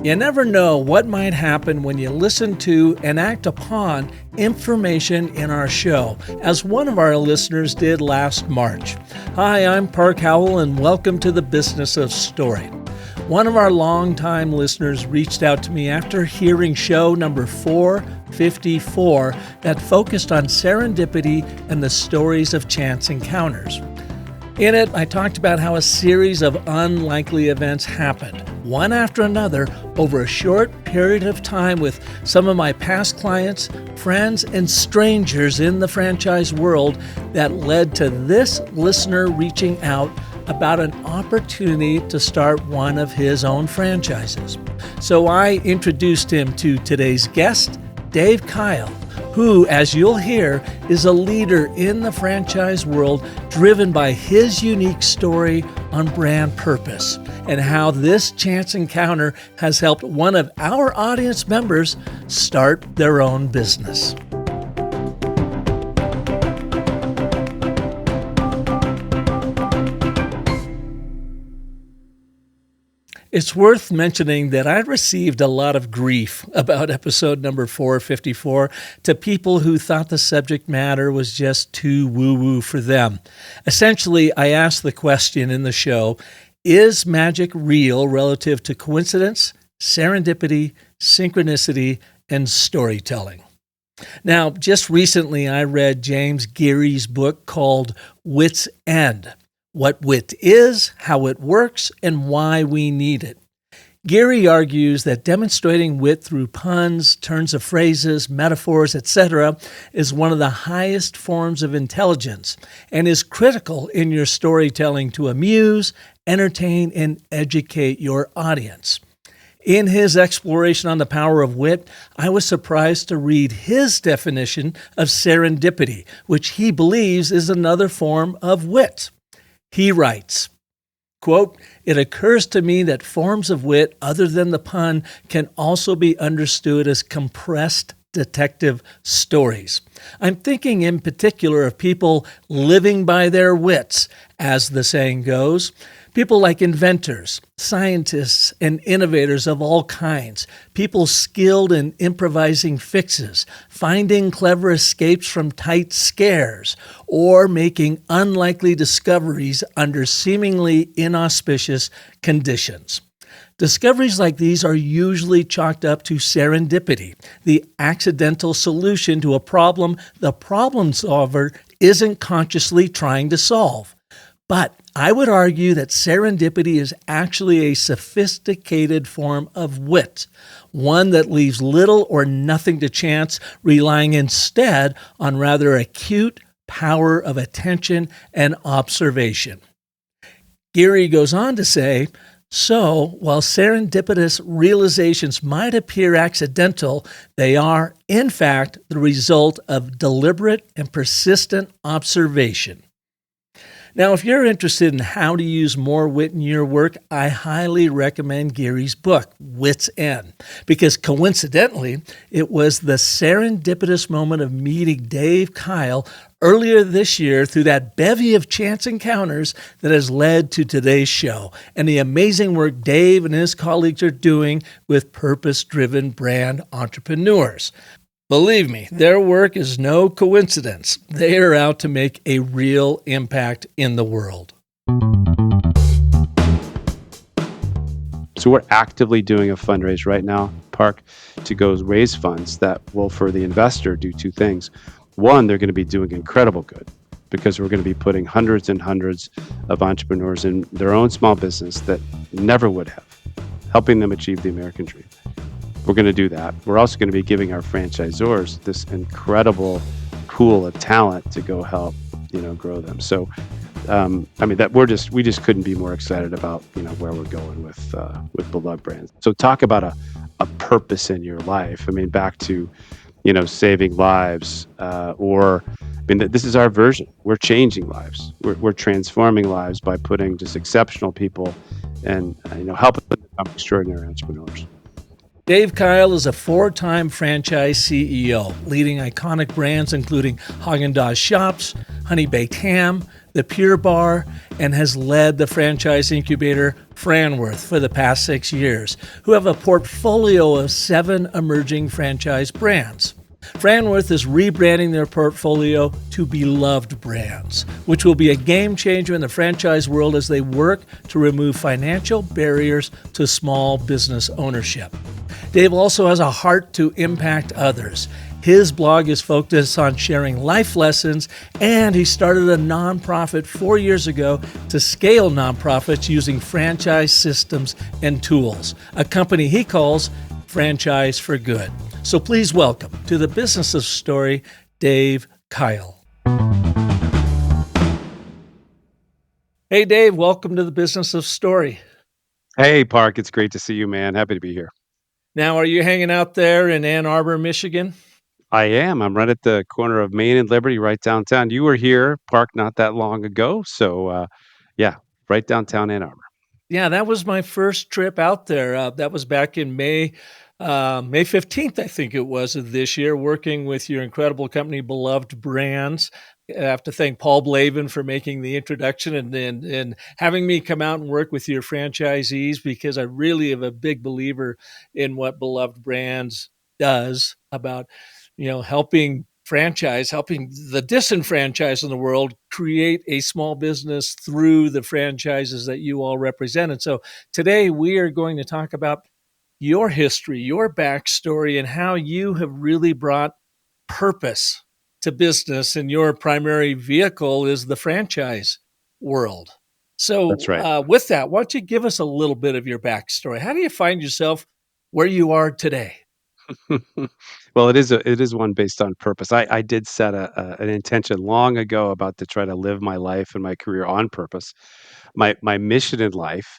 You never know what might happen when you listen to and act upon information in our show, as one of our listeners did last March. Hi, I'm Park Howell, and welcome to the Business of Story. One of our longtime listeners reached out to me after hearing show number 454 that focused on serendipity and the stories of chance encounters. In it, I talked about how a series of unlikely events happened, one after another, over a short period of time with some of my past clients, friends, and strangers in the franchise world that led to this listener reaching out about an opportunity to start one of his own franchises. So I introduced him to today's guest, Dave Keil, who, as you'll hear, is a leader in the franchise world driven by his unique story on brand purpose and how this chance encounter has helped one of our audience members start their own business. It's worth mentioning that I received a lot of grief about episode number 454 to people who thought the subject matter was just too woo-woo for them. Essentially, I asked the question in the show, is magic real relative to coincidence, serendipity, synchronicity, and storytelling? Now, just recently I read James Geary's book called Wit's End. What wit is, how it works, and why we need it. Geary argues that demonstrating wit through puns, turns of phrases, metaphors, etc. is one of the highest forms of intelligence and is critical in your storytelling to amuse, entertain, and educate your audience. In his exploration on the power of wit, I was surprised to read his definition of serendipity, which he believes is another form of wit. He writes, quote, "It occurs to me that forms of wit other than the pun can also be understood as compressed detective stories. I'm thinking in particular of people living by their wits, as the saying goes. People like inventors, scientists, and innovators of all kinds, people skilled in improvising fixes, finding clever escapes from tight scares, or making unlikely discoveries under seemingly inauspicious conditions. Discoveries like these are usually chalked up to serendipity, the accidental solution to a problem the problem solver isn't consciously trying to solve. But I would argue that serendipity is actually a sophisticated form of wit, one that leaves little or nothing to chance, relying instead on rather acute power of attention and observation." Geary goes on to say, "So, while serendipitous realizations might appear accidental, they are, in fact, the result of deliberate and persistent observation." Now, if you're interested in how to use more wit in your work, I highly recommend Geary's book, Wit's End, because coincidentally, it was the serendipitous moment of meeting Dave Keil earlier this year through that bevy of chance encounters that has led to today's show and the amazing work Dave and his colleagues are doing with purpose-driven brand entrepreneurs. Believe me, their work is no coincidence. They are out to make a real impact in the world. So we're actively doing a fundraise right now, Park, to go raise funds that will, for the investor, do two things. One, they're going to be doing incredible good because we're going to be putting hundreds and hundreds of entrepreneurs in their own small business that never would have, helping them achieve the American dream. We're going to do that. We're also going to be giving our franchisors this incredible pool of talent to go help, grow them. So, we just couldn't be more excited about, where we're going with Belove Brands. So talk about a purpose in your life. Back to, saving lives, this is our version. We're changing lives. We're transforming lives by putting just exceptional people and, helping them become extraordinary entrepreneurs. Dave Keil is a 4-time franchise CEO, leading iconic brands including Haagen-Dazs Shops, Honey Baked Ham, the Pure Bar, and has led the franchise incubator Franworth for the past 6 years, who have a portfolio of 7 emerging franchise brands. Franworth is rebranding their portfolio to Belove Brands, which will be a game changer in the franchise world as they work to remove financial barriers to small business ownership. Dave also has a heart to impact others. His blog is focused on sharing life lessons, and he started a nonprofit 4 years ago to scale nonprofits using franchise systems and tools, a company he calls Franchise for Good. So please welcome to the Business of Story, Dave Keil. Hey, Dave, welcome to the Business of Story. Hey, Park, it's great to see you, man. Happy to be here. Now, are you hanging out there in Ann Arbor, Michigan? I am. I'm right at the corner of Main and Liberty, right downtown. You were here, Park, not that long ago. So, yeah, right downtown Ann Arbor. Yeah, that was my first trip out there. That was back in May 15th, I think it was, of this year, working with your incredible company, Belove Brands. I have to thank Paul Blavin for making the introduction and having me come out and work with your franchisees, because I really am a big believer in what Belove Brands does about, helping the disenfranchised in the world create a small business through the franchises that you all represent. And so today we are going to talk about your history, your backstory, and how you have really brought purpose to business, and your primary vehicle is the franchise world. That's So, right. with that, why don't you give us a little bit of your backstory? How do you find yourself where you are today? Well, it is one based on purpose. I did set an intention long ago about to try to live my life and my career on purpose. My mission in life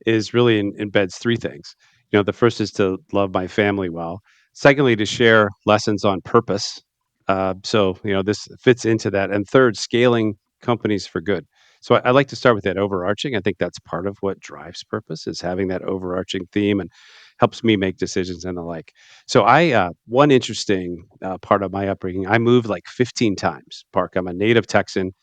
is really embeds three things. The first is to love my family well. Secondly, to share lessons on purpose. So this fits into that. And third, scaling companies for good. So I like to start with that overarching. I think that's part of what drives purpose, is having that overarching theme and helps me make decisions and the like. So one interesting part of my upbringing, I moved like 15 times. Park. I'm a native Texan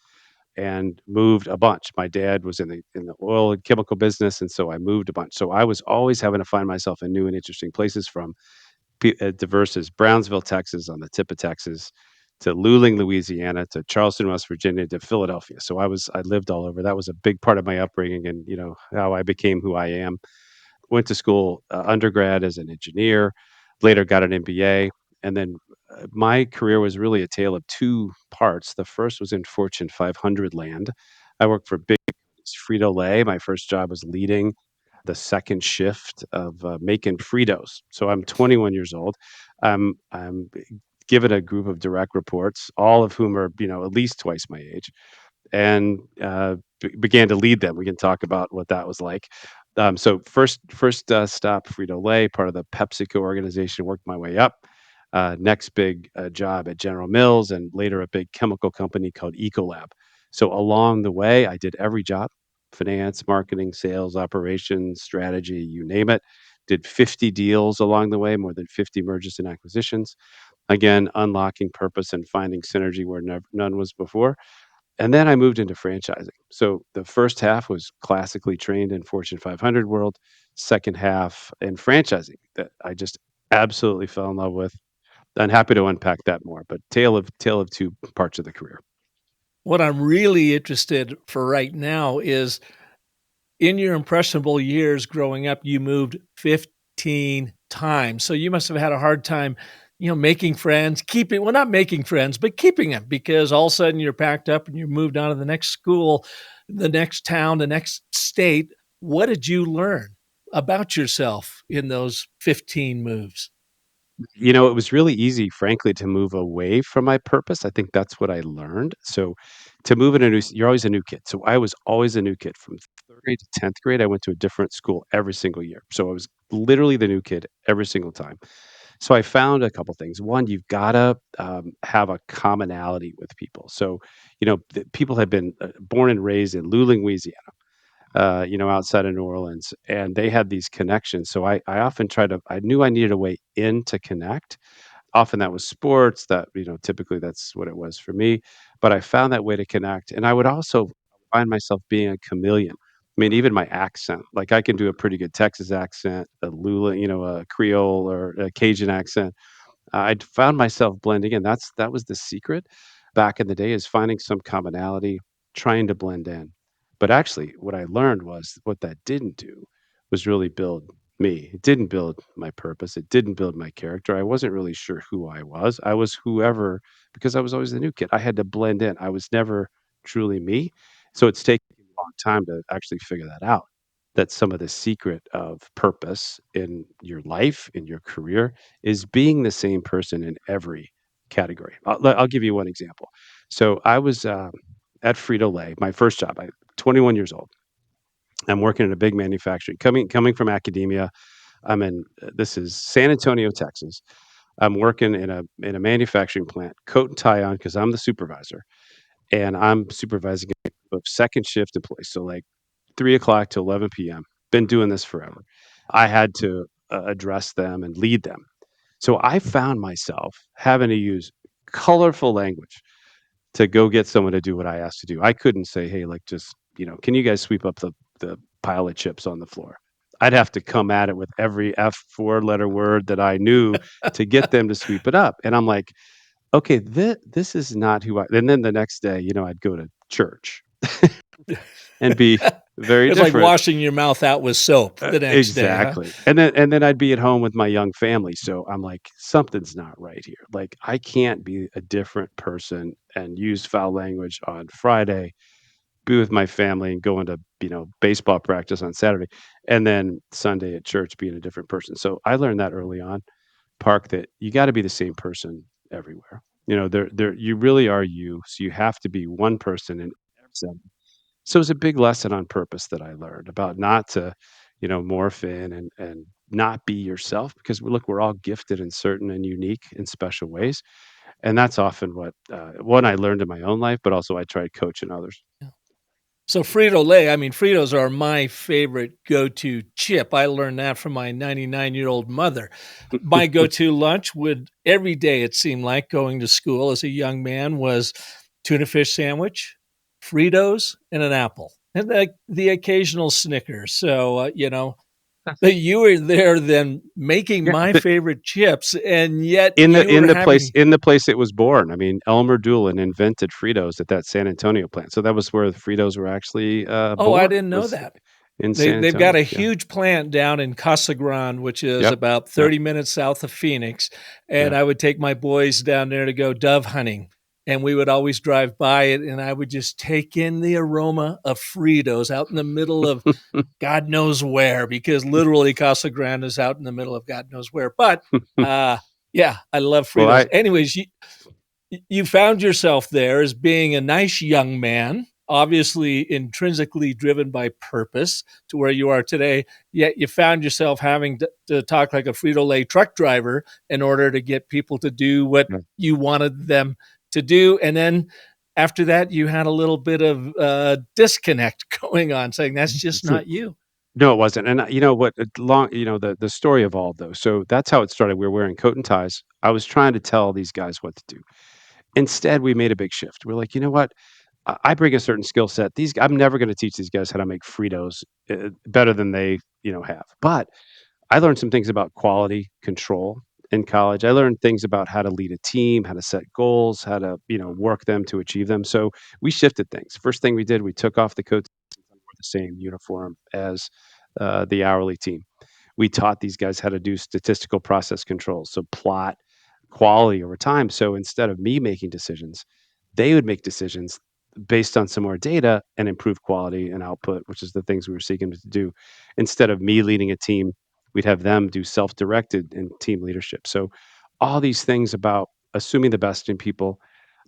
and moved a bunch. My dad was in the oil and chemical business, and so I moved a bunch. So I was always having to find myself in new and interesting places, from diverse as Brownsville, Texas, on the tip of Texas, to Luling, Louisiana, to Charleston, West Virginia, to Philadelphia. So I lived all over. That was a big part of my upbringing, and how I became who I am. Went to school, undergrad as an engineer, later got an MBA, and then my career was really a tale of two parts. The first was in Fortune 500 land. I worked for big Frito-Lay. My first job was leading the second shift of making Fritos. So I'm 21 years old. I'm given a group of direct reports, all of whom are at least twice my age, and began to lead them. We can talk about what that was like. So first stop, Frito-Lay, part of the PepsiCo organization. Worked my way up. Next big job at General Mills, and later a big chemical company called Ecolab. So along the way, I did every job: finance, marketing, sales, operations, strategy, you name it. Did 50 deals along the way, more than 50 mergers and acquisitions. Again, unlocking purpose and finding synergy where none was before. And then I moved into franchising. So the first half was classically trained in Fortune 500 world, second half in franchising that I just absolutely fell in love with. I'm happy to unpack that more, but tale of two parts of the career. What I'm really interested for right now is, in your impressionable years growing up, you moved 15 times. So you must have had a hard time, making friends, well, not making friends, but keeping them, because all of a sudden you're packed up and you moved on to the next school, the next town, the next state. What did you learn about yourself in those 15 moves? It was really easy, frankly, to move away from my purpose. I think that's what I learned. So to move in you're always a new kid. So I was always a new kid from third grade to 10th grade. I went to a different school every single year. So I was literally the new kid every single time. So I found a couple things. One, you've gotta, have a commonality with people. So, people had been, born and raised in Luling, Louisiana, outside of New Orleans, and they had these connections. So I often I knew I needed a way in to connect. Often that was sports, that, typically that's what it was for me, but I found that way to connect, and I would also find myself being a chameleon. I mean, even my accent, like I can do a pretty good Texas accent, a Lula, a Creole or a Cajun accent. I'd found myself blending in. That was the secret back in the day, is finding some commonality, trying to blend in. But actually, what I learned was what that didn't do was really build me. It didn't build my purpose. It didn't build my character. I wasn't really sure who I was. I was whoever, because I was always the new kid. I had to blend in. I was never truly me. So it's taken me a long time to actually figure that out. That some of the secret of purpose in your life, in your career, is being the same person in every category. I'll give you one example. So I was at Frito Lay, my first job. I 21 years old. I'm working in a big manufacturing. Coming from academia, I'm in this is San Antonio, Texas. I'm working in a manufacturing plant, coat and tie on because I'm the supervisor, and I'm supervising a group of second shift employees. So like 3 o'clock to 11 p.m. Been doing this forever. I had to address them and lead them. So I found myself having to use colorful language to go get someone to do what I asked to do. I couldn't say, "Hey, like, just, can you guys sweep up the pile of chips on the floor?" I'd have to come at it with every four-letter word that I knew to get them to sweep it up. And I'm like, "Okay, this is not who I." And then the next day, I'd go to church and be very It's like different. washing your mouth out with soap the next day, huh? Exactly. And then I'd be at home with my young family, so I'm like, "Something's not right here." Like, I can't be a different person and use foul language on Friday, be with my family, and go into, baseball practice on Saturday, and then Sunday at church being a different person. So I learned that early on, Park, that you gotta be the same person everywhere. There you really are you, so you have to be one person in every setting. So it's a big lesson on purpose that I learned about not to, morph in and not be yourself, because look, we're all gifted in certain and unique and special ways. And that's often what, one, I learned in my own life, but also I tried coaching others. So Frito-Lay, I mean, Fritos are my favorite go-to chip. I learned that from my 99-year-old mother. My go-to lunch would every day, it seemed like, going to school as a young man, was tuna fish sandwich, Fritos, and an apple, and the occasional Snickers. So, that you were there then making Yeah, my but favorite chips, and yet in the you in were the place having. in the place it was born. I mean, Elmer Doolin invented Fritos at that San Antonio plant. So that was where the Fritos were actually Oh, I born, didn't know was that. in They San they've got Antonio. a Yeah. huge plant down in Casa Grande, which is Yep. about Yep. 30 minutes south of Phoenix, and Yep. I would take my boys down there to go dove hunting, and we would always drive by it, and I would just take in the aroma of Fritos out in the middle of God knows where, because literally Casa Grande is out in the middle of God knows where. But yeah, I love Well, Fritos. Anyways, you found yourself there as being a nice young man, obviously intrinsically driven by purpose to where you are today. Yet you found yourself having to talk like a Frito-Lay truck driver in order to get people to do what yeah. you wanted them to do. And then after that, you had a little bit of disconnect going on, saying that's just So not you. no, it wasn't. And you know what? The story evolved though. So that's how it started. We were wearing coat and ties. I was trying to tell these guys what to do. Instead, we made a big shift. We're like, you know what? I bring a certain skill set. I'm never going to teach these guys how to make Fritos better than they, have. But I learned some things about quality control in college. I learned things about how to lead a team, how to set goals, how to, work them to achieve them. So we shifted things. First thing we did, we took off the coats and wore the same uniform as the hourly team. We taught these guys how to do statistical process controls, so plot quality over time. So instead of me making decisions, they would make decisions based on some more data and improve quality and output, which is the things we were seeking to do. Instead of me leading a team, we'd have them do self-directed and team leadership. So all these things about assuming the best in people,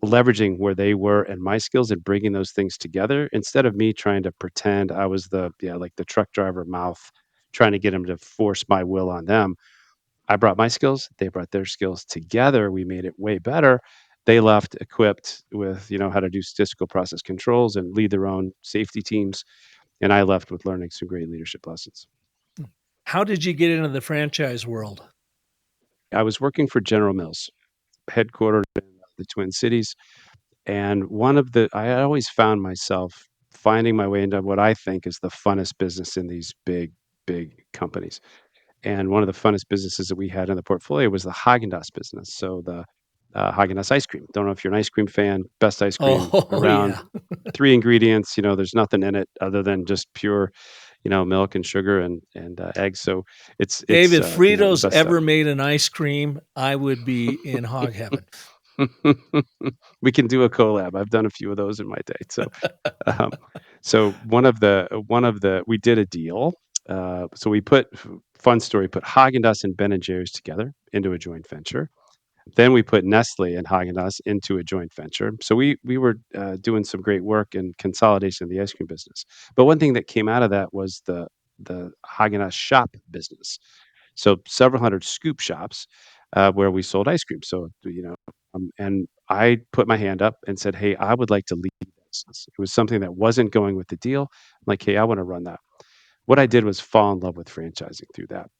leveraging where they were and my skills and bringing those things together instead of me trying to pretend I was like the truck driver mouth, trying to get them to force my will on them. I brought my skills, they brought their skills together. We made it way better. They left equipped with, how to do statistical process controls and lead their own safety teams. And I left with learning some great leadership lessons. How did you get into the franchise world? I was working for General Mills, headquartered in the Twin Cities. And I always found myself finding my way into what I think is the funnest business in these big companies. And one of the funnest businesses that we had in the portfolio was the Haagen-Dazs business. So the Haagen-Dazs ice cream. Don't know if you're an ice cream fan. Best ice cream Oh, around. yeah. 3 ingredients. There's nothing in it other than just pure, milk and sugar and eggs. So Dave, it's if the Fritos best stuff. ever made an ice cream, I would be in hog heaven. We can do a collab. I've done a few of those in my day. Um, so one of the we did a deal. So we put fun story put Haagen-Dazs and Ben and Jerry's together into a joint venture. Then we put Nestle and Haagen-Dazs into a joint venture. So we were doing some great work in consolidation of the ice cream business. But one thing that came out of that was the Haagen-Dazs shop business. So several hundred scoop shops where we sold ice cream. So and I put my hand up and said, "Hey, I would like to lead business." It was something that wasn't going with the deal. I'm like, "Hey, I want to run that." What I did was fall in love with franchising through that.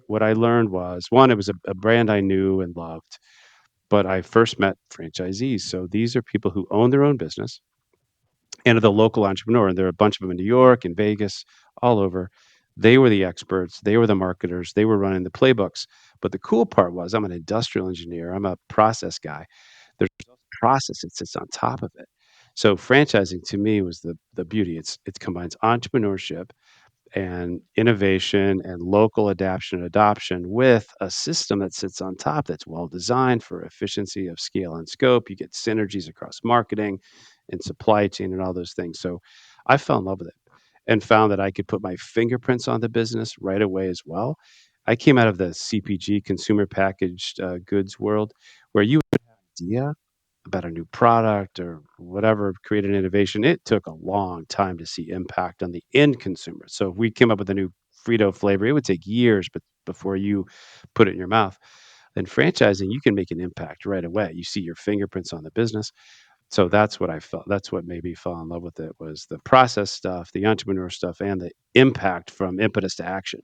What I learned was one, it was a brand I knew and loved, but I first met franchisees. So these are people who own their own business and are the local entrepreneur. And there are a bunch of them in New York and Vegas, all over. They were the experts. They were the marketers. They were running the playbooks. But the cool part was I'm an industrial engineer. I'm a process guy. There's a process that sits on top of it. So franchising to me was the beauty. It combines entrepreneurship and innovation and local adaptation and adoption with a system that sits on top that's well designed for efficiency of scale and scope. You get synergies across marketing and supply chain and all those things. So I fell in love with it and found that I could put my fingerprints on the business right away as well. I came out of the CPG consumer packaged goods world where you had an idea about a new product or whatever, create an innovation, it took a long time to see impact on the end consumer. So if we came up with a new Frito flavor, it would take years but before you put it in your mouth. In franchising, you can make an impact right away. You see your fingerprints on the business. So that's what I felt. That's what made me fall in love with it was the process stuff, the entrepreneur stuff, and the impact from impetus to action.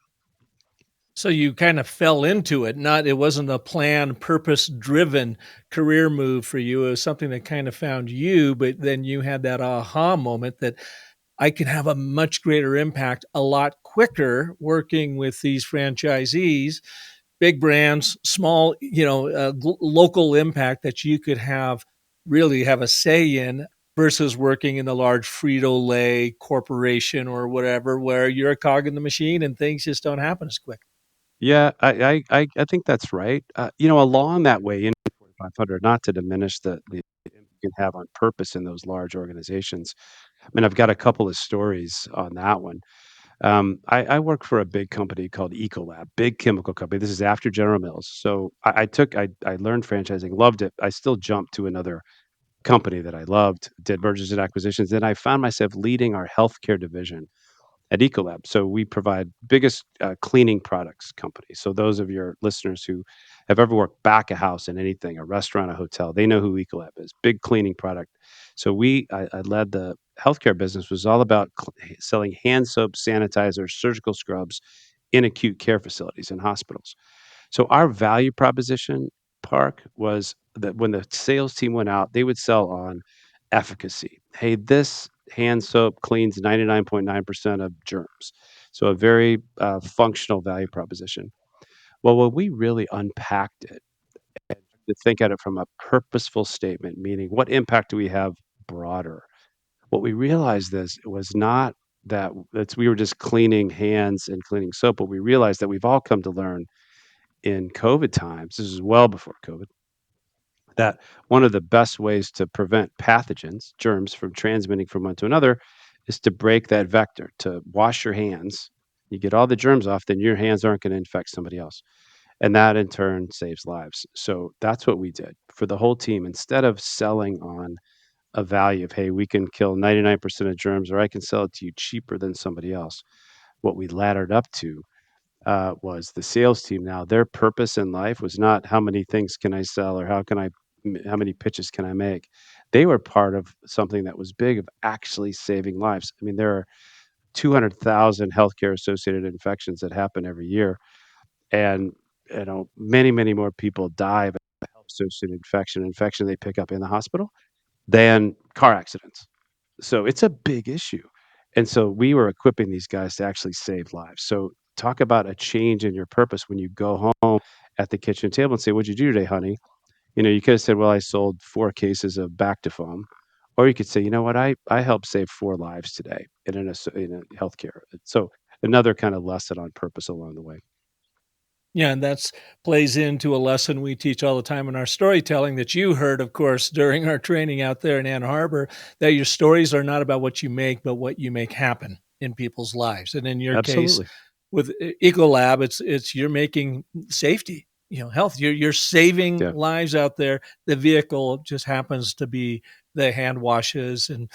So you kind of fell into it. Not it wasn't a planned, purpose-driven career move for you. It was something that kind of found you, but then you had that aha moment that I can have a much greater impact a lot quicker working with these franchisees, big brands, small, local impact that you could really have a say in versus working in the large Frito-Lay corporation or whatever, where you're a cog in the machine and things just don't happen as quick. Yeah, I think that's right. Along that way in 4,500, not to diminish the impact you can have on purpose in those large organizations. I mean, I've got a couple of stories on that one. I work for a big company called Ecolab, big chemical company. This is after General Mills. So I learned franchising, loved it. I still jumped to another company that I loved, did mergers and acquisitions. Then I found myself leading our healthcare division at Ecolab. So we provide biggest cleaning products company. So those of your listeners who have ever worked back a house in anything, a restaurant, a hotel, they know who Ecolab is. Big cleaning product. So I led the healthcare business. Was all about selling hand soap, sanitizers, surgical scrubs in acute care facilities and hospitals. So our value proposition, Park, was that when the sales team went out, they would sell on efficacy. Hey, this hand soap cleans 99.9% of germs. So a very functional value proposition. Well, when we really unpacked it and to think at it from a purposeful statement, meaning what impact do we have broader? What we realized is it was not that we were just cleaning hands and cleaning soap, but we realized that we've all come to learn in COVID times, this is well before COVID, that one of the best ways to prevent pathogens, germs from transmitting from one to another is to break that vector, to wash your hands. You get all the germs off, then your hands aren't going to infect somebody else. And that in turn saves lives. So that's what we did for the whole team. Instead of selling on a value of, hey, we can kill 99% of germs, or I can sell it to you cheaper than somebody else, what we laddered up to was the sales team. Now, their purpose in life was not how many things can I sell or how many pitches can I make. They were part of something that was big of actually saving lives. I mean, there are 200,000 healthcare associated infections that happen every year, and many more people die of a health associated infection they pick up in the hospital than car accidents. So it's a big issue. And so we were equipping these guys to actually save lives. So talk about a change in your purpose when you go home at the kitchen table and say, "What'd you do today, honey?" You could have said, "Well, I sold 4 cases of Bactifoam." Or you could say, "You know what? I helped save 4 lives today in a healthcare." So another kind of lesson on purpose along the way. Yeah, and that's plays into a lesson we teach all the time in our storytelling that you heard, of course, during our training out there in Ann Arbor, that your stories are not about what you make, but what you make happen in people's lives. And in your case, Absolutely. with Ecolab, it's you're making safety, health. You're saving Yeah. lives out there. The vehicle just happens to be the hand washes and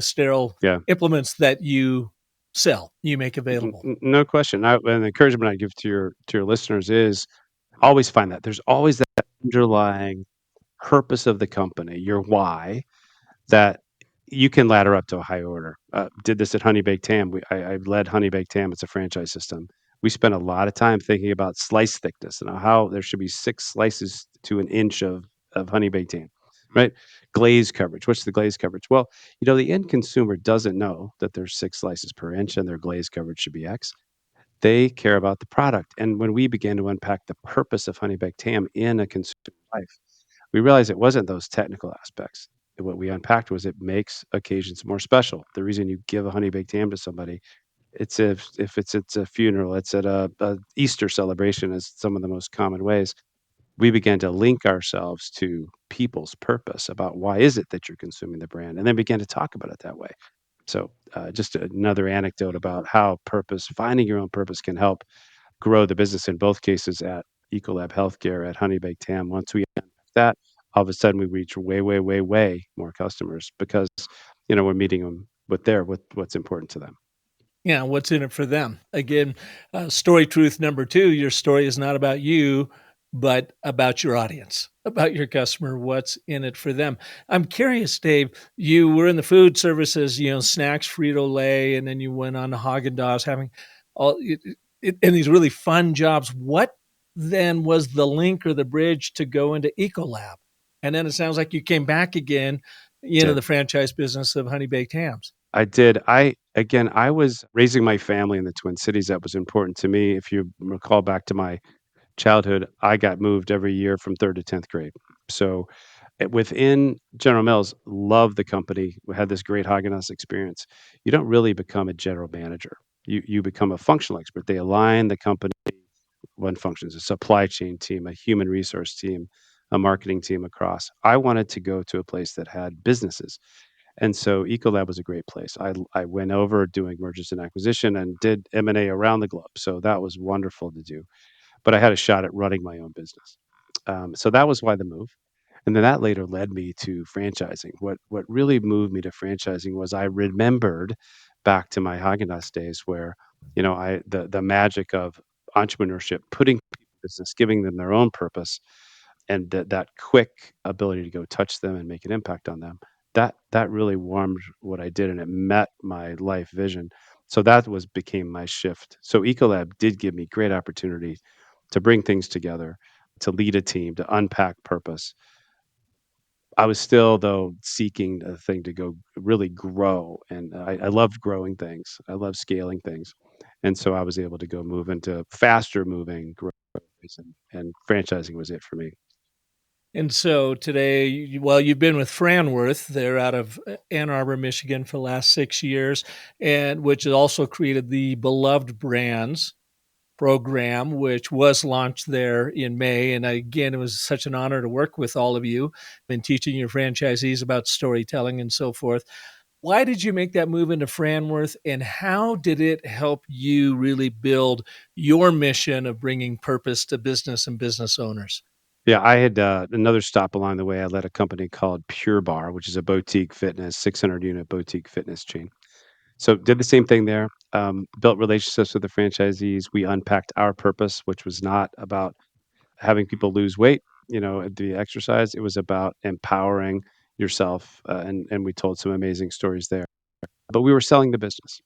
sterile Yeah. implements that you sell, you make available. No question. And the encouragement I give to your listeners is always find that there's always that underlying purpose of the company, your why, that you can ladder up to a high order. Did this at Honey Baked Ham. I led Honey Baked Ham. It's a franchise system. We spent a lot of time thinking about slice thickness and how there should be 6 slices to an inch of Honey Baked Ham, right? Glaze coverage. What's the glaze coverage? Well, the end consumer doesn't know that there's 6 slices per inch and their glaze coverage should be X. They care about the product. And when we began to unpack the purpose of Honey Baked Ham in a consumer life, we realized it wasn't those technical aspects. What we unpacked was it makes occasions more special. The reason you give a honey baked ham to somebody, it's if it's a funeral, it's at a Easter celebration, is some of the most common ways. We began to link ourselves to people's purpose about why is it that you're consuming the brand, and then began to talk about it that way. So, just another anecdote about how finding your own purpose can help grow the business in both cases at Ecolab Healthcare, at Honey Baked Ham. Once we unpack that, all of a sudden we reach way, way, way, way more customers because, we're meeting them with what's important to them. Yeah, what's in it for them? Again, story truth number two, your story is not about you, but about your audience, about your customer, what's in it for them. I'm curious, Dave, you were in the food services, snacks, Frito-Lay, and then you went on to Haagen-Dazs, having all and these really fun jobs. What then was the link or the bridge to go into Ecolab? And then it sounds like you came back again, Did. the franchise business of Honey Baked Hams. I did. I was raising my family in the Twin Cities. That was important to me. If you recall back to my childhood, I got moved every year from third to 10th grade. So within General Mills, loved the company. We had this great Haagen-Dazs experience. You don't really become a general manager. You become a functional expert. They align the company one functions, a supply chain team, a human resource team, a marketing team across. I wanted to go to a place that had businesses. And so Ecolab was a great place. I went over doing mergers and acquisition and did M&A around the globe. So that was wonderful to do. But I had a shot at running my own business. So that was why the move. And then that later led me to franchising. What really moved me to franchising was I remembered back to my Haagen-Dazs days where, the magic of entrepreneurship, putting people in business, giving them their own purpose, and that quick ability to go touch them and make an impact on them. That really warmed what I did, and it met my life vision. So that was became my shift. So Ecolab did give me great opportunity to bring things together, to lead a team, to unpack purpose. I was still, though, seeking a thing to go really grow, and I loved growing things. I love scaling things, and so I was able to go move into faster moving growth, and franchising was it for me. And so today, well, you've been with Franworth. They're out of Ann Arbor, Michigan for the last 6 years, and which has also created the Beloved Brands program, which was launched there in May. And again, it was such an honor to work with all of you and teaching your franchisees about storytelling and so forth. Why did you make that move into Franworth, and how did it help you really build your mission of bringing purpose to business and business owners? Yeah, I had another stop along the way. I led a company called Pure Bar, which is a boutique fitness, 600-unit boutique fitness chain. So did the same thing there. Built relationships with the franchisees. We unpacked our purpose, which was not about having people lose weight, the exercise. It was about empowering yourself, and we told some amazing stories there. But we were selling the business,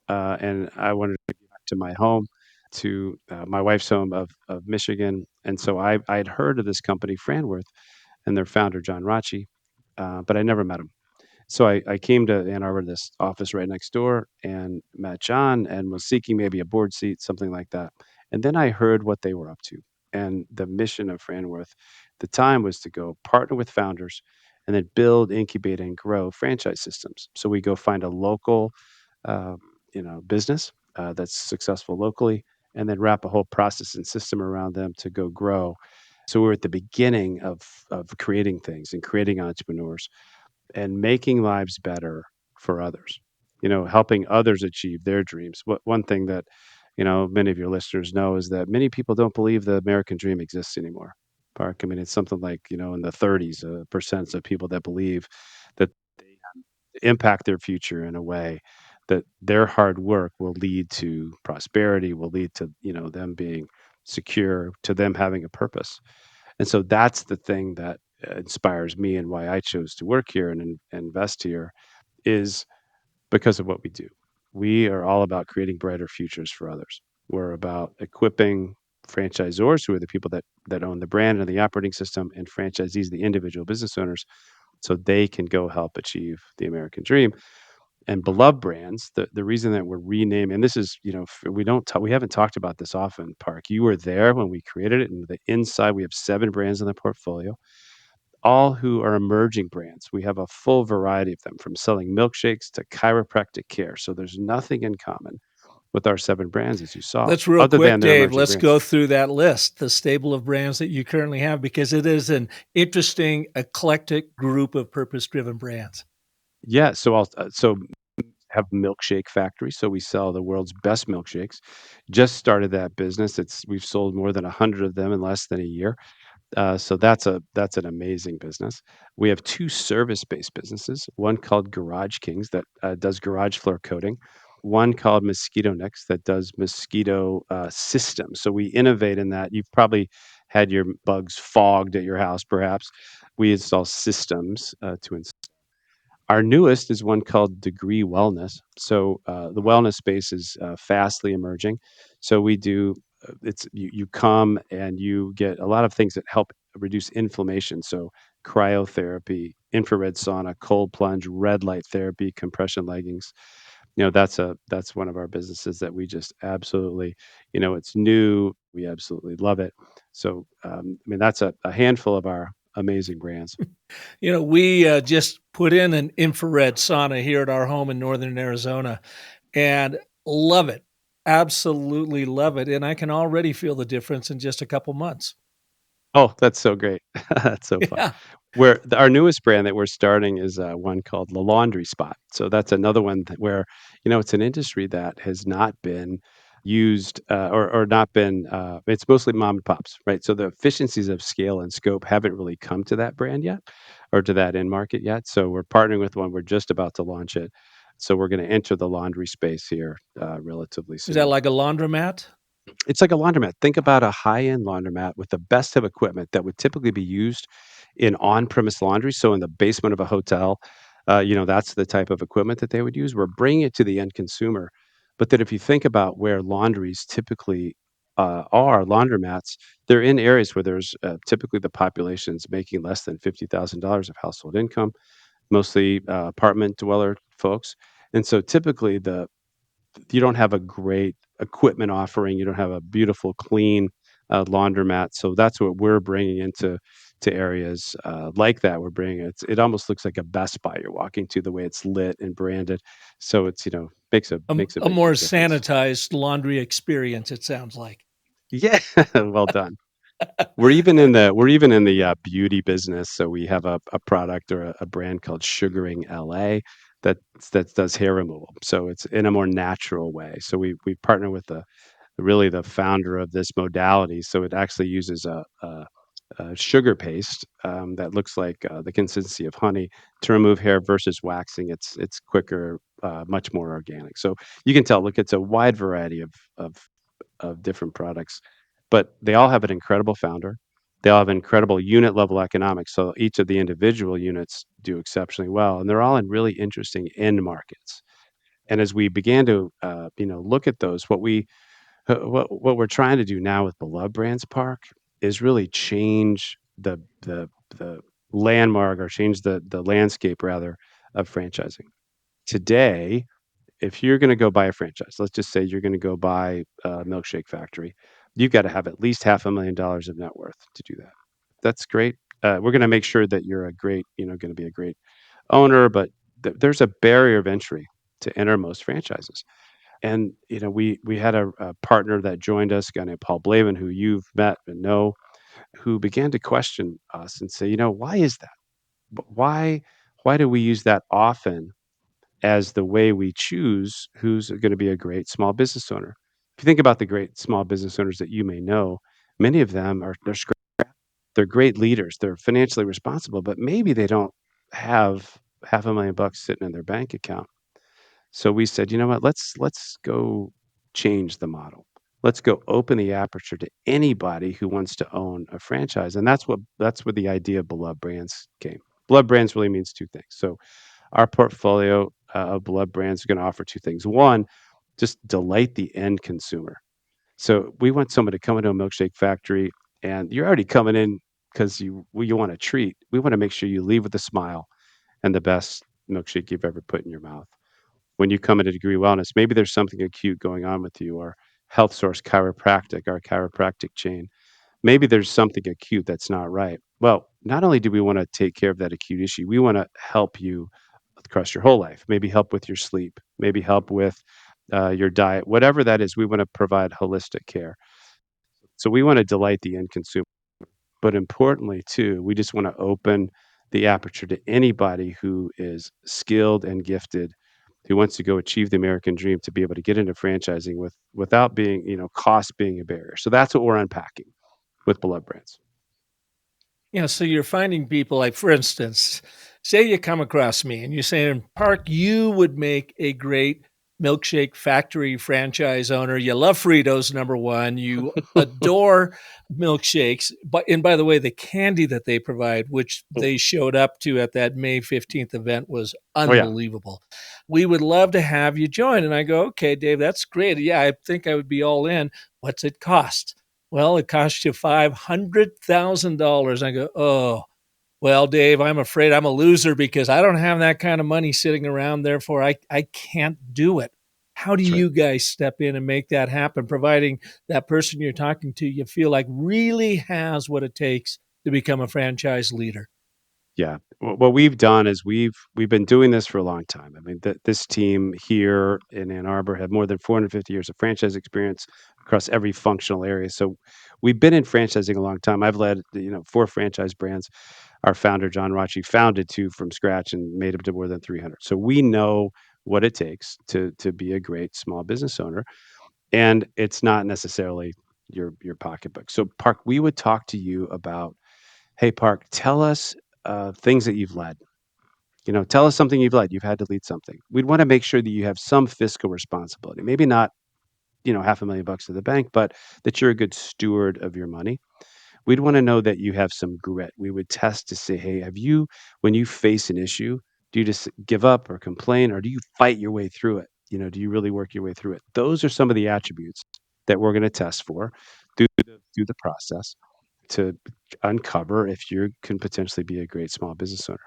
and I wanted to get back to my home, to my wife's home of Michigan, and so I had heard of this company, Franworth, and their founder, John Rachi, but I never met him. So I came to Ann Arbor, this office right next door, and met John and was seeking maybe a board seat, something like that. And then I heard what they were up to. And the mission of Franworth, the time was to go partner with founders and then build, incubate, and grow franchise systems. So we go find a local, uh, business that's successful locally, and then wrap a whole process and system around them to go grow. So we're at the beginning of creating things and creating entrepreneurs and making lives better for others. Helping others achieve their dreams. One thing that many of your listeners know is that many people don't believe the American dream exists anymore. Park. I mean, it's something like in the 30s percent of people that believe that they impact their future in a way that their hard work will lead to prosperity, will lead to them being secure, to them having a purpose. And so that's the thing that inspires me and why I chose to work here and invest here is because of what we do. We are all about creating brighter futures for others. We're about equipping franchisors, who are the people that own the brand and the operating system, and franchisees, the individual business owners, so they can go help achieve the American dream. And Belove Brands, the reason that we're renaming, and this is, we haven't talked about this often, Park. You were there when we created it, and the inside we have 7 brands in the portfolio, all who are emerging brands. We have a full variety of them, from selling milkshakes to chiropractic care. So there's nothing in common with our 7 brands, as you saw, Let's real other than quick, their Dave. emerging Let's brands. go through that list, the stable of brands that you currently have, because it is an interesting, eclectic group of purpose-driven brands. Yeah, so I'll have milkshake factory. So we sell the world's best milkshakes. Just started that business. We've sold more than 100 of them in less than a year. So that's an amazing business. We have 2 service-based businesses. One called Garage Kings that does garage floor coating. One called Mosquito Nix that does mosquito systems. So we innovate in that. You've probably had your bugs fogged at your house, perhaps. We install systems to install. Our newest is one called Degree Wellness. So the wellness space is fastly emerging. So we do it's you come and you get a lot of things that help reduce inflammation. So cryotherapy, infrared sauna, cold plunge, red light therapy, compression leggings. That's one of our businesses that we just absolutely, it's new. We absolutely love it. So I mean, that's a handful of our amazing brands. We just put in an infrared sauna here at our home in northern Arizona and love it. Absolutely love it. And I can already feel the difference in just a couple months. Oh, that's so great. That's so fun. Yeah. Our newest brand that we're starting is one called the Laundry Spot. So that's another one where, it's an industry that has not been used or not been, it's mostly mom and pops, right? So the efficiencies of scale and scope haven't really come to that brand yet or to that end market yet. So we're partnering with one. We're just about to launch it. So we're going to enter the laundry space here relatively Is that soon. like a laundromat? It's like a laundromat. Think about a high-end laundromat with the best of equipment that would typically be used in on-premise laundry. So in the basement of a hotel, that's the type of equipment that they would use. We're bringing it to the end consumer. But then if you think about where laundries typically are, laundromats, they're in areas where there's typically the population's making less than $50,000 of household income, mostly apartment dweller folks. And so typically you don't have a great equipment offering. You don't have a beautiful, clean laundromat. So that's what we're bringing to areas like that. We're bringing it. It almost looks like a Best Buy you're walking to, the way it's lit and branded. So it's makes a A big more difference. sanitized laundry experience, it sounds like. Yeah, well done. We're even in the beauty business. So we have a product or a brand called Sugaring LA that does hair removal. So it's in a more natural way. So we partner with the founder of this modality. So it actually uses a sugar paste that looks like the consistency of honey to remove hair versus waxing. It's quicker, much more organic. So you can tell. Look, it's a wide variety of different products, but they all have an incredible founder. They all have incredible unit level economics. So each of the individual units do exceptionally well, and they're all in really interesting end markets. And as we began to, look at those, what we're trying to do now with Beloved Brands Park is really change the landmark, or change the landscape rather, of franchising. Today, if you're going to go buy a franchise, let's just say you're going to go buy a milkshake factory, you've got to have at least $500,000 of net worth to do that. That's great. We're going to make sure that you're a great, going to be a great owner, but there's a barrier of entry to enter most franchises. And we had a partner that joined us, a guy named Paul Blavin, who you've met and know, who began to question us and say, why is that? Why do we use that often as the way we choose who's going to be a great small business owner? If you think about the great small business owners that you may know, many of them they're great leaders. They're financially responsible, but maybe they don't have $500,000 sitting in their bank account. So we said, you know what? Let's go change the model. Let's go open the aperture to anybody who wants to own a franchise, and that's where the idea of Belove Brands came. Belove Brands really means two things. So our portfolio of Belove Brands is going to offer two things. One, just delight the end consumer. So we want someone to come into a milkshake factory, and you're already coming in because you want a treat. We want to make sure you leave with a smile and the best milkshake you've ever put in your mouth. When you come into Degree Wellness, maybe there's something acute going on with you, or Health Source Chiropractic, our chiropractic chain. Maybe there's something acute that's not right. Well, not only do we want to take care of that acute issue, we want to help you across your whole life. Maybe help with your sleep, maybe help with your diet, whatever that is. We want to provide holistic care. So we want to delight the end consumer. But importantly, too, we just want to open the aperture to anybody who is skilled and gifted, who wants to go achieve the American dream to be able to get into franchising without being, cost being a barrier. So that's what we're unpacking with Beloved Brands. Yeah, so you're finding people like, for instance, say you come across me and you're saying, Park, you would make a great milkshake factory franchise owner. You love Fritos, number one. You adore milkshakes. And by the way, the candy that they provide, which they showed up to at that May 15th event, was Oh yeah, unbelievable. We would love to have you join. And I go, okay, Dave, that's great. Yeah, I think I would be all in. What's it cost? Well, it costs you $500,000. I go, oh, well, Dave, I'm afraid I'm a loser because I don't have that kind of money sitting around. Therefore, I can't do it. How do that's right. you guys step in and make that happen, providing that person you're talking to you feel like really has what it takes to become a franchise leader? Yeah. What we've done is we've been doing this for a long time. I mean, this team here in Ann Arbor had more than 450 years of franchise experience across every functional area. So we've been in franchising a long time. I've led, 4 franchise brands. Our founder, John Rachi, founded 2 from scratch and made them to more than 300. So we know what it takes to be a great small business owner, and it's not necessarily your pocketbook. So Park, we would talk to you about, hey, Park, tell us things that you've led. Tell us something you've led. You've had to lead something. We'd want to make sure that you have some fiscal responsibility. Maybe not, $500,000 to the bank, but that you're a good steward of your money. We'd want to know that you have some grit. We would test to say, hey, when you face an issue, do you just give up or complain, or do you fight your way through it? Do you really work your way through it? Those are some of the attributes that we're going to test for through the process to uncover if you can potentially be a great small business owner.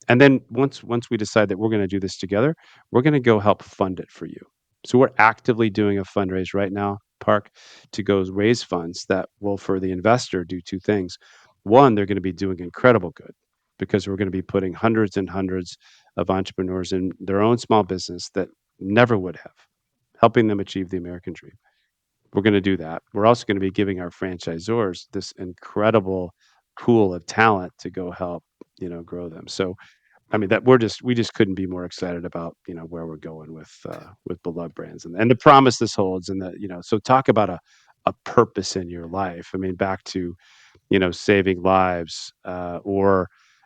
And then once we decide that we're going to do this together, we're going to go help fund it for you. So we're actively doing a fundraise right now, Park, to go raise funds that will, for the investor, do two things. One, they're going to be doing incredible good because we're going to be putting hundreds and hundreds of entrepreneurs in their own small business that never would have, helping them achieve the American dream. We're going to do that. We're also going to be giving our franchisors this incredible pool of talent to go help, grow them. So, I mean, that we just couldn't be more excited about, where we're going with Beloved Brands and the promise this holds. And so talk about a purpose in your life. I mean, back to, saving lives, I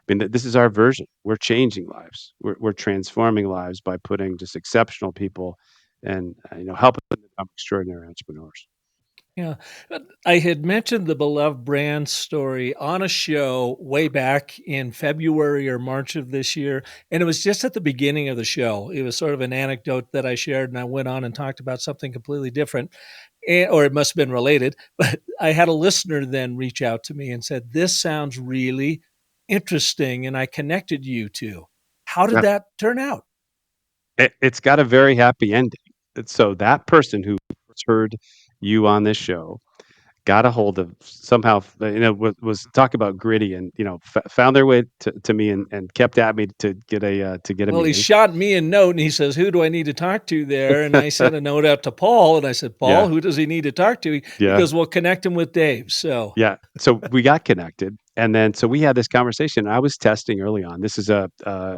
mean, this is our version. We're changing lives. We're transforming lives by putting just exceptional people and, helping them become extraordinary entrepreneurs. Yeah. I had mentioned the Belove Brands story on a show way back in February or March of this year. And it was just at the beginning of the show. It was sort of an anecdote that I shared, and I went on and talked about something completely different, or it must have been related. But I had a listener then reach out to me and said, this sounds really interesting. And I connected you two. How did Yeah. that turn out? It's got a very happy ending. So that person who first heard you on this show got a hold of somehow, was talk about gritty and, found their way to me and kept at me to get a Well, he meeting. shot me a note and he says, "Who do I need to talk to there?" And I sent a note out to Paul and I said, "Paul, Yeah, who does he need to talk to?" He yeah, goes, "Well, connect him with Dave." So, yeah. So we got connected, and then so we had this conversation. I was testing early on. This is a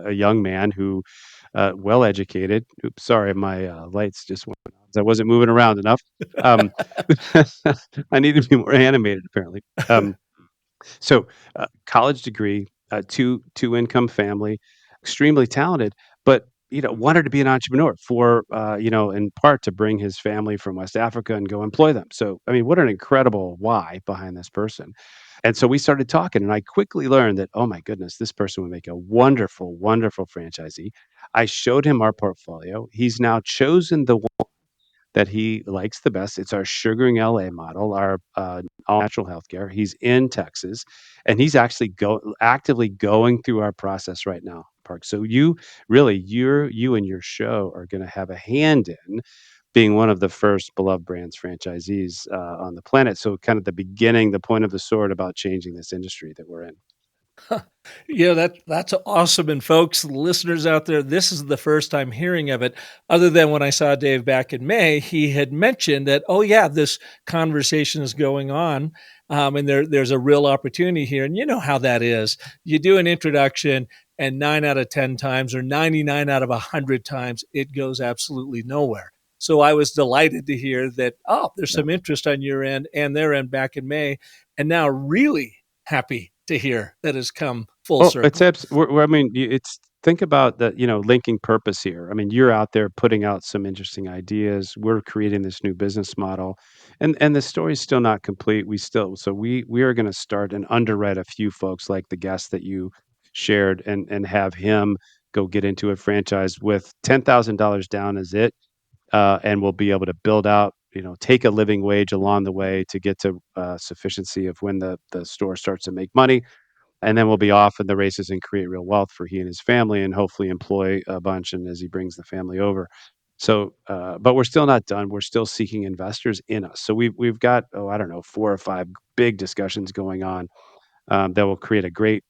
young man who, well educated. Oops, sorry, my lights just went on. I wasn't moving around enough. Um, I need to be more animated, apparently. So, college degree, two income family, extremely talented, but wanted to be an entrepreneur for in part to bring his family from West Africa and go employ them. So, I mean, what an incredible why behind this person. And so we started talking, and I quickly learned that, oh my goodness, this person would make a wonderful, wonderful franchisee. I showed him our portfolio. He's now chosen the that he likes the best. It's our Sugaring LA model, our all natural healthcare. He's in Texas, and he's actually actively going through our process right now, Park. So you and your show are going to have a hand in being one of the first Beloved Brands franchisees on the planet. So kind of the beginning, the point of the sword about changing this industry that we're in. yeah, that's awesome. And folks, listeners out there, this is the first time hearing of it. Other than when I saw Dave back in May, he had mentioned that, oh yeah, this conversation is going on, and there's a real opportunity here. And you know how that is. You do an introduction, and 9 out of 10 times, or 99 out of 100 times, it goes absolutely nowhere. So I was delighted to hear that. Oh, there's Yeah. some interest on your end and their end back in May, and now really happy to hear that has come full Oh, it's circle. I mean, it's think about the linking purpose here. I mean, you're out there putting out some interesting ideas. We're creating this new business model, and the story's still not complete. We are going to start and underwrite a few folks like the guest that you shared, and have him go get into a franchise with $10,000 down as it, and we'll be able to build out. Take a living wage along the way to get to sufficiency of when the store starts to make money, and then we'll be off in the races and create real wealth for he and his family, and hopefully employ a bunch and as he brings the family over. So, but we're still not done. We're still seeking investors in us. So we've got, oh, I don't know, 4 or 5 big discussions going on, that will create a great,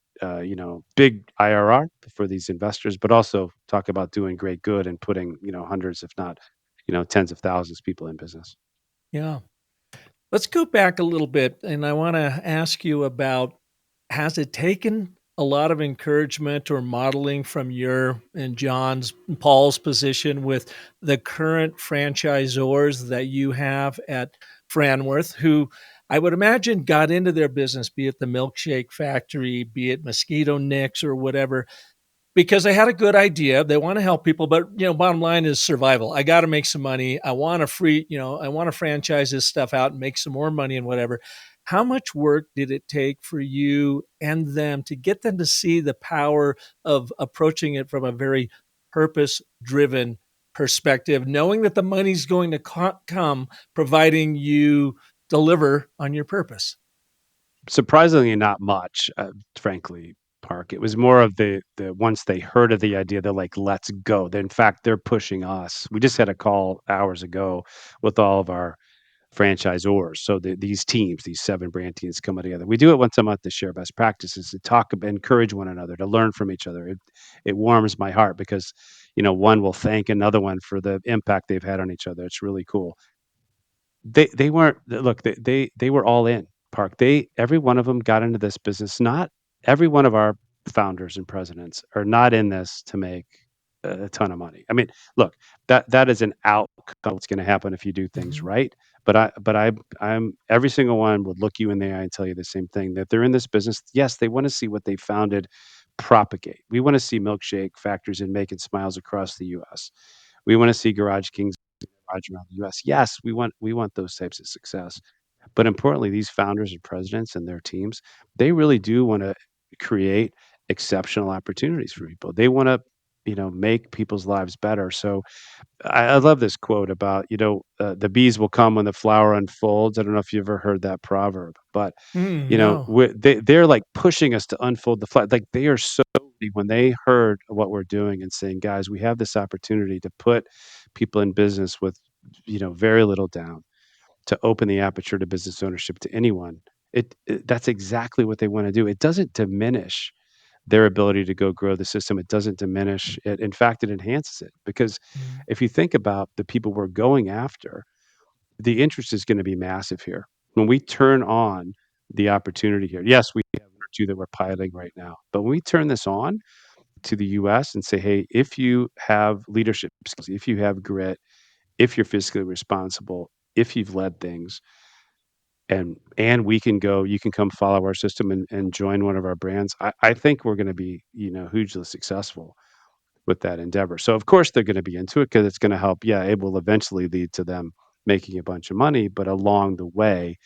big IRR for these investors, but also talk about doing great good and putting, hundreds, if not, tens of thousands of people in business. Yeah. Let's go back a little bit, and I want to ask you about, has it taken a lot of encouragement or modeling from your and John's and Paul's position with the current franchisors that you have at Franworth, who I would imagine got into their business, be it the milkshake factory, be it Mosquito Nicks or whatever, because they had a good idea. They want to help people, but bottom line is survival. I got to make some money. I want to I want to franchise this stuff out and make some more money and whatever. How much work did it take for you and them to get them to see the power of approaching it from a very purpose driven perspective, knowing that the money's going to come providing you deliver on your purpose? Surprisingly not much, frankly, Park. It was more of the once they heard of the idea, they're like, "Let's go." In fact, they're pushing us. We just had a call hours ago with all of our franchisors. So these teams, these 7 brand teams coming together. We do it once a month to share best practices, to encourage one another, to learn from each other. It warms my heart because, one will thank another one for the impact they've had on each other. It's really cool. They weren't look, they were all in, Park. Every one of them got into this business. Not every one of our founders and presidents are not in this to make a ton of money. I mean, look, that is an outcome that's gonna happen if you do things Mhm. right. I'm every single one would look you in the eye and tell you the same thing, that they're in this business. Yes, they wanna see what they founded propagate. We wanna see milkshake factories and making smiles across the US. We wanna see Garage Kings around the US. Yes, we want those types of success. But importantly, these founders and presidents and their teams, they really do want to create exceptional opportunities for people. They want to make people's lives better. So I love this quote about, the bees will come when the flower unfolds. I don't know if you ever heard that proverb, but No. they're like pushing us to unfold the flower. Like they are so ready when they heard what we're doing and saying, guys, we have this opportunity to put people in business with, very little down, to open the aperture to business ownership to anyone. That's exactly what they want to do. It doesn't diminish their ability to go grow the system. It doesn't diminish it. In fact, it enhances it because Mm. if you think about the people we're going after, the interest is going to be massive here. When we turn on the opportunity here, yes, we have one or two that we're piloting right now, but when we turn this on to the US and say, hey, if you have leadership skills, if you have grit, if you're fiscally responsible, if you've led things, and we can go, you can come follow our system and join one of our brands. I think we're going to be, hugely successful with that endeavor. So of course they're going to be into it because it's going to help. Yeah, it will eventually lead to them making a bunch of money, but along the way,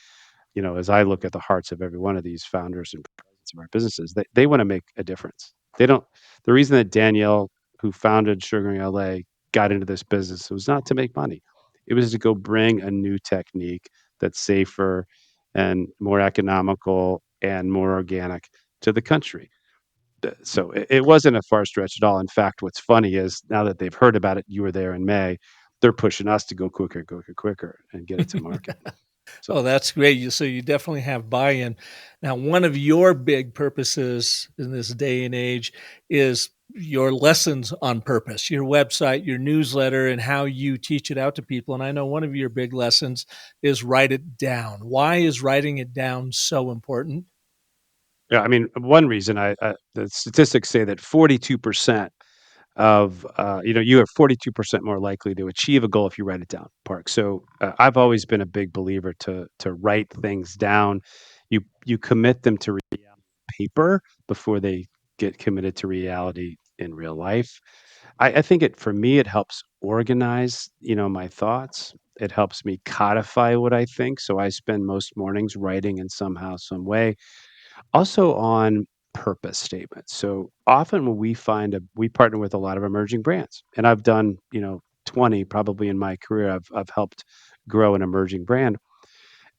as I look at the hearts of every one of these founders and presidents of our businesses, they want to make a difference. They don't. The reason that Danielle, who founded Sugaring LA, got into this business was not to make money. It was to go bring a new technique that's safer and more economical and more organic to the country. So it wasn't a far stretch at all. In fact, what's funny is now that they've heard about it, you were there in May, they're pushing us to go quicker, quicker, quicker and get it to market. So Oh, that's great. So you definitely have buy-in. Now, one of your big purposes in this day and age is your lessons on purpose, your website, your newsletter, and how you teach it out to people. And I know one of your big lessons is write it down. Why is writing it down so important? yeah, I mean, one reason the statistics say that 42% of you are 42% more likely to achieve a goal if you write it down, Park. So I've always been a big believer to write things down. You commit them to paper before they get committed to reality in real life. I think for me it helps organize, my thoughts. It helps me codify what I think. So I spend most mornings writing in somehow, some way. Also on purpose statements. So often when we partner with a lot of emerging brands, and I've done, 20 probably in my career. I've helped grow an emerging brand.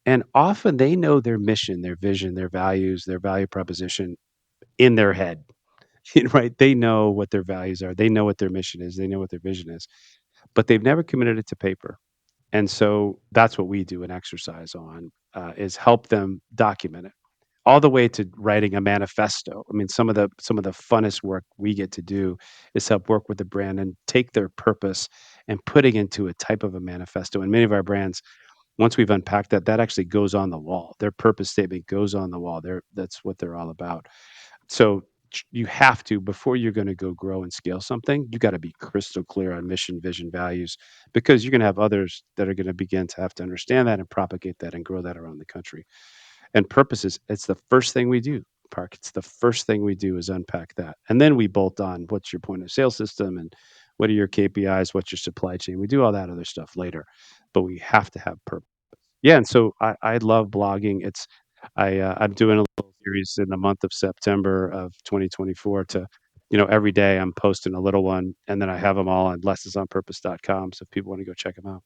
And often they know their mission, their vision, their values, their value proposition in their head, right? They know what their values are. They know what their mission is. They know what their vision is, but they've never committed it to paper. And so that's what we do an exercise on, is help them document it all the way to writing a manifesto. I mean, some of the funnest work we get to do is help work with the brand and take their purpose and putting into a type of a manifesto. And many of our brands, once we've unpacked that, that actually goes on the wall. Their purpose statement goes on the wall. That's what they're all about. So you have to, before you're going to go grow and scale something, you got to be crystal clear on mission, vision, values, because you're going to have others that are going to begin to have to understand that and propagate that and grow that around the country. And purposes, it's the first thing we do, Park. It's the first thing we do is unpack that. And then we bolt on what's your point of sale system and what are your KPIs, what's your supply chain. We do all that other stuff later, but we have to have purpose. Yeah, and so I love blogging. I'm doing a little series in the month of September of 2024 to, every day I'm posting a little one, and then I have them all on lessonsonpurpose.com. So if people want to go check them out.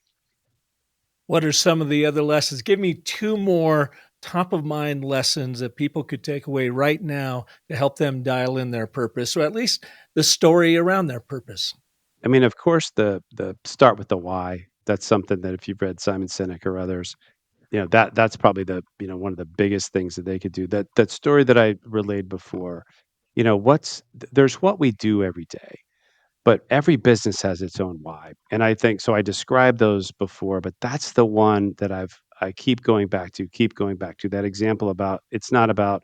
What are some of the other lessons? Give me two more top of mind lessons that people could take away right now to help them dial in their purpose, or at least the story around their purpose. I mean, of course, the start with the why. That's something that if you've read Simon Sinek or others, that's probably one of the biggest things that they could do. That story that I relayed before, there's what we do every day, but every business has its own why. And I think so. I described those before, but that's the one that I keep going back to that example about it's not about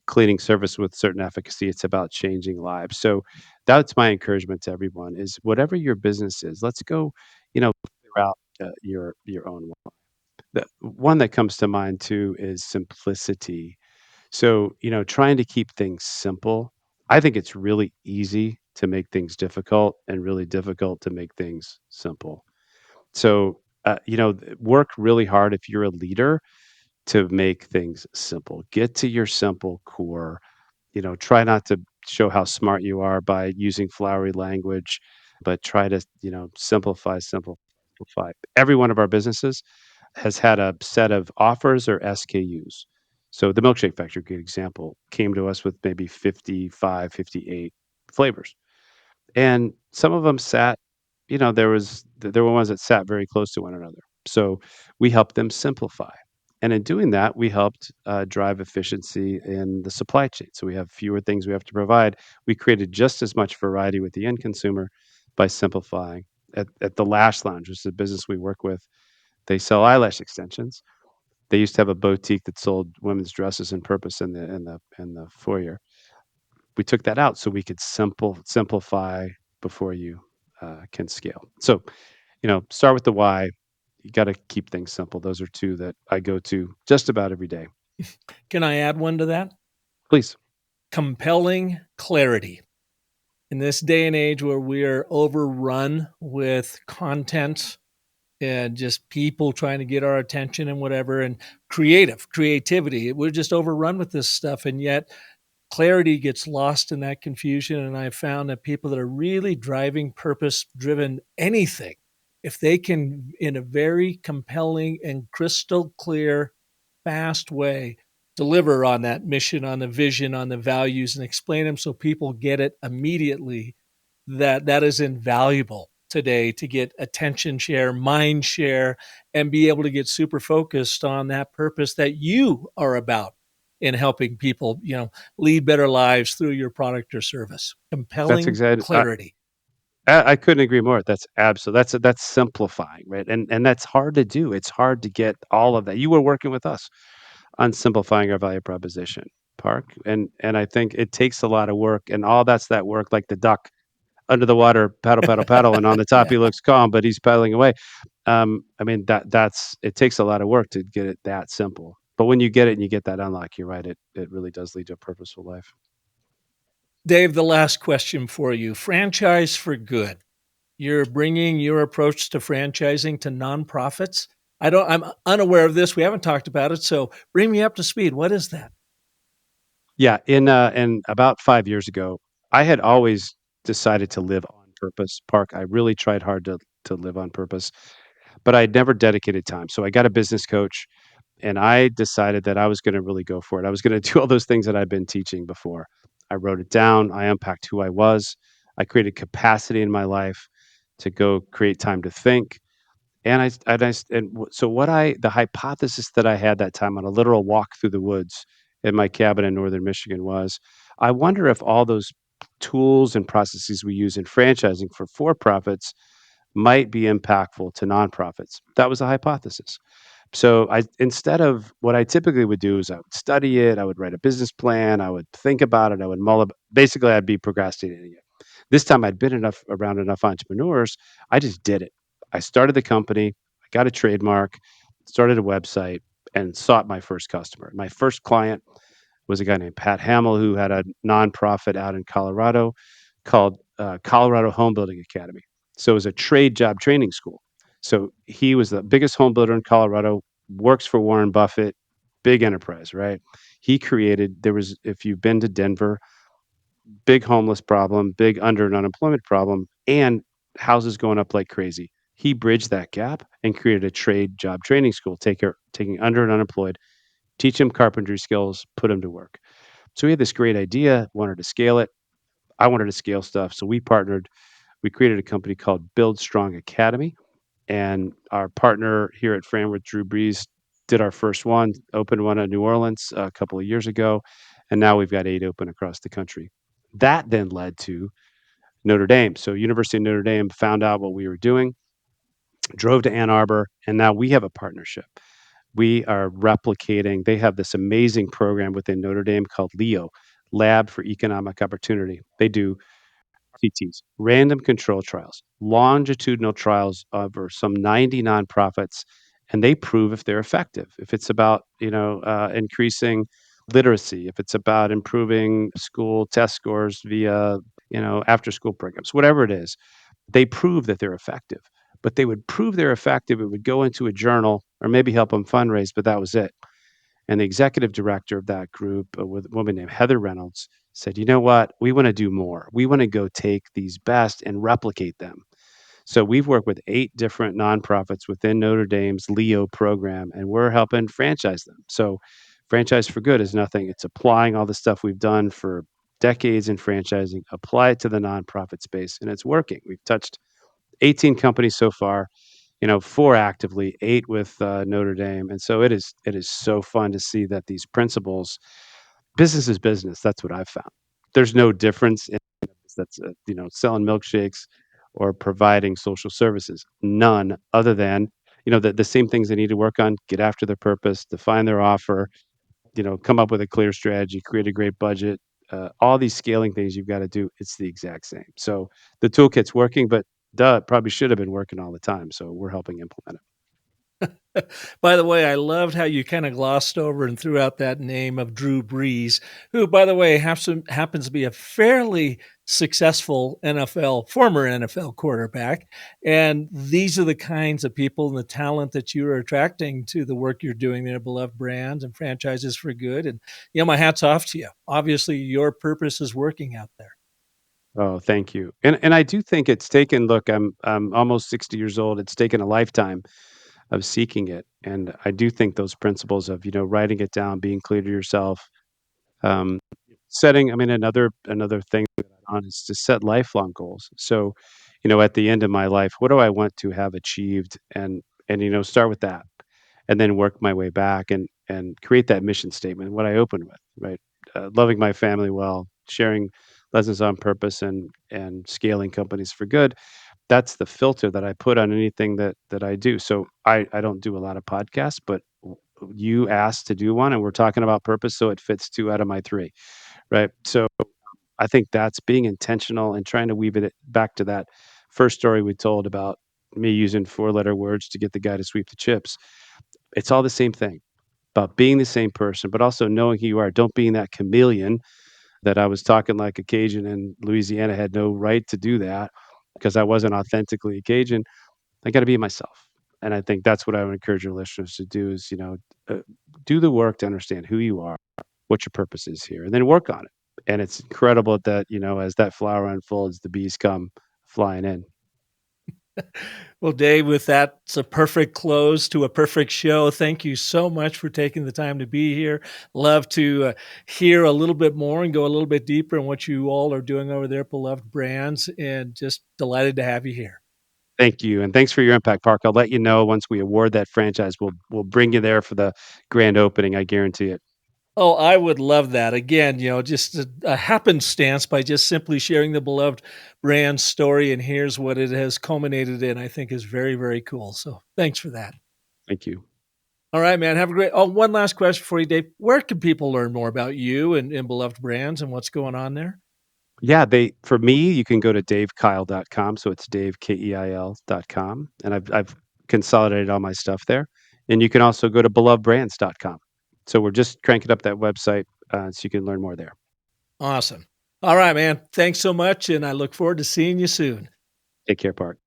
cleaning surface with certain efficacy. It's about changing lives. So that's my encouragement to everyone is whatever your business is, let's go, figure out your own one. The one that comes to mind too is simplicity. So, trying to keep things simple. I think it's really easy to make things difficult and really difficult to make things simple. So, work really hard if you're a leader to make things simple. Get to your simple core. Try not to show how smart you are by using flowery language, but try to, simplify. Every one of our businesses has had a set of offers or SKUs. So the Milkshake Factory, good example, came to us with maybe 55, 58 flavors. And some of them sat, there were ones that sat very close to one another. So we helped them simplify. And in doing that, we helped drive efficiency in the supply chain. So we have fewer things we have to provide. We created just as much variety with the end consumer by simplifying. At the Lash Lounge, which is a business we work with, they sell eyelash extensions. They used to have a boutique that sold women's dresses and purpose in the foyer. We took that out so we could simplify before you can scale. So, start with the why. You got to keep things simple. Those are two that I go to just about every day. Can I add one to that? Please. Compelling clarity. In this day and age where we are overrun with content and just people trying to get our attention and whatever, and creativity, we're just overrun with this stuff. And yet clarity gets lost in that confusion. And I found that people that are really driving purpose driven anything, if they can, in a very compelling and crystal clear, fast way, deliver on that mission, on the vision, on the values, and explain them so people get it immediately, that is invaluable today to get attention share, mind share, and be able to get super focused on that purpose that you are about in helping people, lead better lives through your product or service. That's Compelling exactly. clarity. I couldn't agree more. That's absolutely that's simplifying, right? And that's hard to do. It's hard to get all of that. You were working with us on simplifying our value proposition, Park, and I think it takes a lot of work, and all that work, like the duck under the water, paddle, paddle, paddle, and on the top Yeah. he looks calm, but he's paddling away. I mean that's it takes a lot of work to get it that simple. But when you get it and you get that unlock, you're right. It really does lead to a purposeful life. Dave, the last question for you. Franchise for good. You're bringing your approach to franchising to nonprofits. I'm unaware of this. We haven't talked about it. So bring me up to speed. What is that? Yeah, in about 5 years ago, I had always decided to live on purpose. Park. I really tried hard to live on purpose, but I'd never dedicated time. So I got a business coach, and I decided that I was going to really go for it. I was going to do all those things that I've been teaching before. I wrote it down. I unpacked who I was. I created capacity in my life to go create time to think. So the hypothesis that I had that time on a literal walk through the woods in my cabin in northern Michigan was, I wonder if all those tools and processes we use in franchising for profits might be impactful to nonprofits. That was a hypothesis. So instead of what I typically would do is I would study it, I would write a business plan, I would think about it, I would mull it. Basically, I'd be procrastinating it. This time I'd been around enough entrepreneurs, I just did it. I started the company, I got a trademark, started a website, and sought my first customer. My first client was a guy named Pat Hamill who had a nonprofit out in Colorado called Colorado Home Building Academy. So it was a trade job training school. So he was the biggest home builder in Colorado, works for Warren Buffett, big enterprise, right? If you've been to Denver, big homeless problem, big under and unemployment problem, and houses going up like crazy. He bridged that gap and created a trade job training school, taking under and unemployed, teach them carpentry skills, put them to work. So we had this great idea, wanted to scale it. I wanted to scale stuff. So we partnered. We created a company called Build Strong Academy. And our partner here at Franworth, Drew Brees, did our first one, opened one in New Orleans a couple of years ago. And now we've got 8 open across the country. That then led to Notre Dame. So University of Notre Dame found out what we were doing, drove to Ann Arbor, and now we have a partnership. We are replicating. They have this amazing program within Notre Dame called LEO, Lab for Economic Opportunity. They do RCTs, random control trials, longitudinal trials over some 90 nonprofits, and they prove if they're effective. If it's about increasing literacy, if it's about improving school test scores via after school programs, whatever it is, they prove that they're effective. But they would prove they're effective. It would go into a journal or maybe help them fundraise, but that was it. And the executive director of that group, with a woman named Heather Reynolds, said, you know what? We want to do more. We want to go take these best and replicate them. So we've worked with 8 different nonprofits within Notre Dame's Leo program, and we're helping franchise them. So Franchise for Good is nothing. It's applying all the stuff we've done for decades in franchising, apply it to the nonprofit space, and it's working. We've touched 18 companies so far, 4 actively, 8 with Notre Dame, and so it is so fun to see that these principles, business is business. That's what I've found. There's no difference in that's selling milkshakes or providing social services. None, other than the same things they need to work on: get after their purpose, define their offer, come up with a clear strategy, create a great budget. All these scaling things you've got to do, it's the exact same. So the toolkit's working, but it probably should have been working all the time. So we're helping implement it. By the way, I loved how you kind of glossed over and threw out that name of Drew Brees, who, by the way, happens to be a fairly successful former NFL quarterback. And these are the kinds of people and the talent that you're attracting to the work you're doing there, Belove Brands and Franchises for Good. And, my hat's off to you. Obviously, your purpose is working out there. Oh, thank you. And I do think it's taken. Look, I'm almost 60 years old. It's taken a lifetime of seeking it, and I do think those principles of writing it down, being clear to yourself, um, setting. I mean, another thing that I'm on is to set lifelong goals. So, at the end of my life, what do I want to have achieved, and start with that, and then work my way back and create that mission statement. What I opened with, right? Loving my family well, sharing lessons on purpose, and scaling companies for good. That's the filter that I put on anything that I do. So I don't do a lot of podcasts, but you asked to do one, and we're talking about purpose, so it fits 2 out of my 3, right? So I think that's being intentional and trying to weave it back to that first story we told about me using 4-letter words to get the guy to sweep the chips. It's all the same thing about being the same person, but also knowing who you are. Don't being that chameleon that I was talking like a Cajun in Louisiana, had no right to do that because I wasn't authentically a Cajun. I got to be myself. And I think that's what I would encourage your listeners to do is, do the work to understand who you are, what your purpose is here, and then work on it. And it's incredible that, as that flower unfolds, the bees come flying in. Well, Dave, with that, it's a perfect close to a perfect show. Thank you so much for taking the time to be here. Love to hear a little bit more and go a little bit deeper in what you all are doing over there at Belove Brands, and just delighted to have you here. Thank you. And thanks for your impact, Park. I'll let you know once we award that franchise. We'll bring you there for the grand opening. I guarantee it. Oh, I would love that. Again, just a happenstance by just simply sharing the Belove Brands story, and here's what it has culminated in, I think is very, very cool. So thanks for that. Thank you. All right, man. Have a great. Oh, one last question for you, Dave. Where can people learn more about you and Belove Brands and what's going on there? Yeah, for me, you can go to davekeil.com. So it's Dave, Keil.com. And I've consolidated all my stuff there. And you can also go to belovebrands.com. So we're just cranking up that website so you can learn more there. Awesome. All right, man. Thanks so much. And I look forward to seeing you soon. Take care, Park.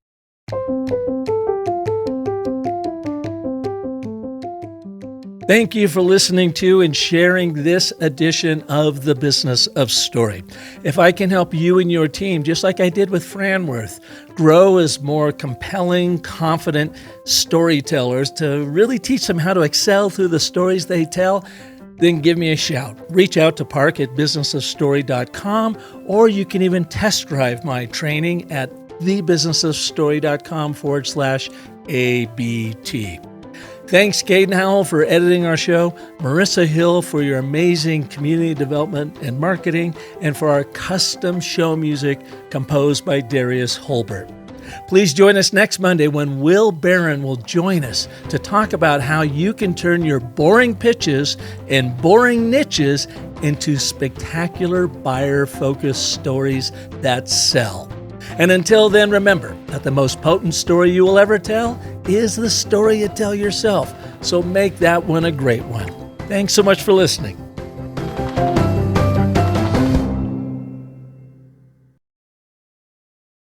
Thank you for listening to and sharing this edition of The Business of Story. If I can help you and your team, just like I did with Franworth, grow as more compelling, confident storytellers to really teach them how to excel through the stories they tell, then give me a shout. Reach out to Park at businessofstory.com, or you can even test drive my training at thebusinessofstory.com/ABT. Thanks, Caden Howell, for editing our show, Marissa Hill for your amazing community development and marketing, and for our custom show music composed by Darius Holbert. Please join us next Monday when Will Barron will join us to talk about how you can turn your boring pitches and boring niches into spectacular buyer-focused stories that sell. And until then, remember that the most potent story you will ever tell is the story you tell yourself. So make that one a great one. Thanks so much for listening.